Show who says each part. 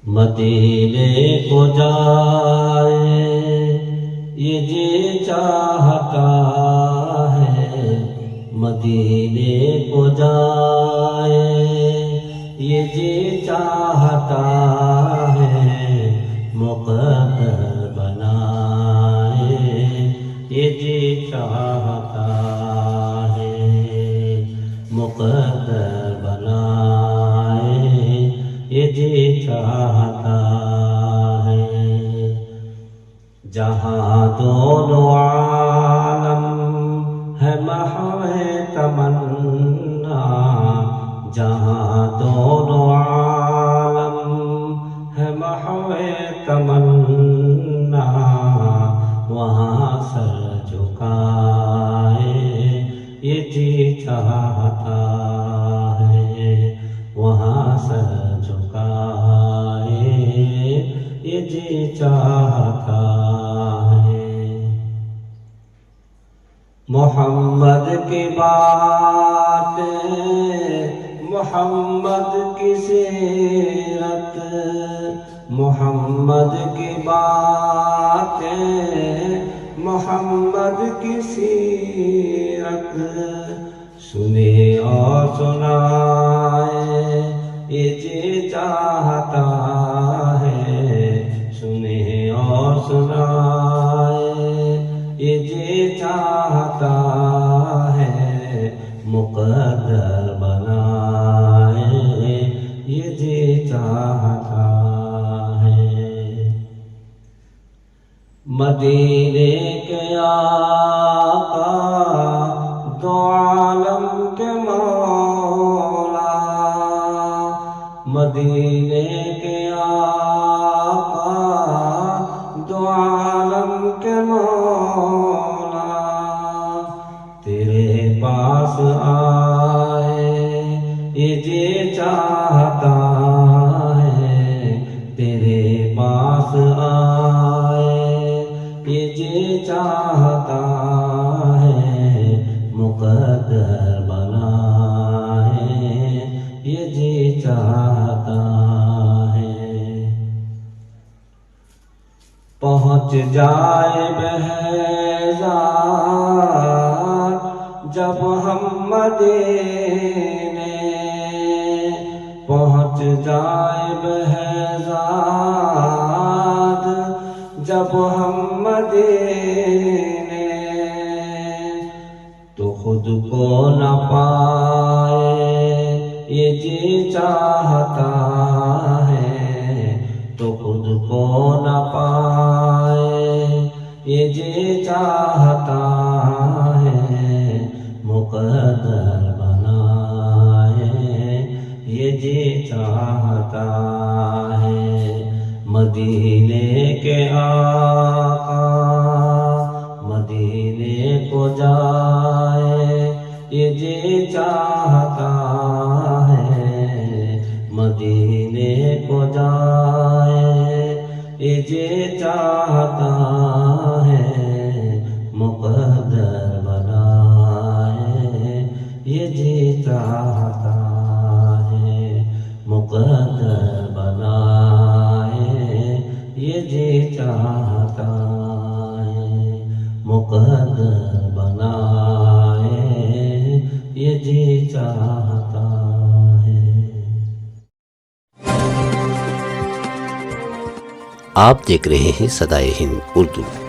Speaker 1: مدینے کو جائے یہ جی چاہتا ہے، مدینے کو جائے یہ جی چاہتا ہے، مقدر بنائے یہ جی چاہتا ہے، مقدر بنائے یہ جی چاہتا ہے۔ جہاں دونوں عالم ہے محو تمنا، جہاں دونوں عالم ہے محو تمنا، وہاں سر جھکائے یہ جی چاہتا ہے، وہاں سر جھکائے یہ جی چاہتا ہے۔ محمد کی باتیں، محمد کی سیرت، محمد کی باتیں، محمد کی سیرت، سنے اور سنائے یہ جی چاہتا ہے، سنے اور سنائے یہ جی چاہتا ہے، مقدر بنائے یہ جی چاہتا ہے۔ مدینے کے آقا دو عالم کے مولا، مدینے کے آقا دو عالم کے مولا، تیرے پاس آئے یہ جی چاہتا ہے، تیرے پاس آئے یہ جی چاہتا ہے، مقدر بنائے یہ جی چاہتا ہے۔ پہنچ جائے بہزاد جب ہم مدینے، پہنچ جائے بہزاد جب ہم مدینے، تو خود کو نہ پائے یہ جی چاہتا ہے، تو خود کو نہ پائے یہ جی چاہتا ہے، مقدر بنائے یہ جی چاہتا ہے۔ مدینے کے آقا مدینے کو جائے یہ جی چاہتا ہے، مدینے کو جائے یہ جی چاہتا ہے، مقدر بنائے یہ جی چاہتا ہے، مقدر بنائے یہ جی چاہتا ہے، مقدر بنائے یہ جی چاہتا ہے۔
Speaker 2: آپ دیکھ رہے ہیں صدائے ہند اردو۔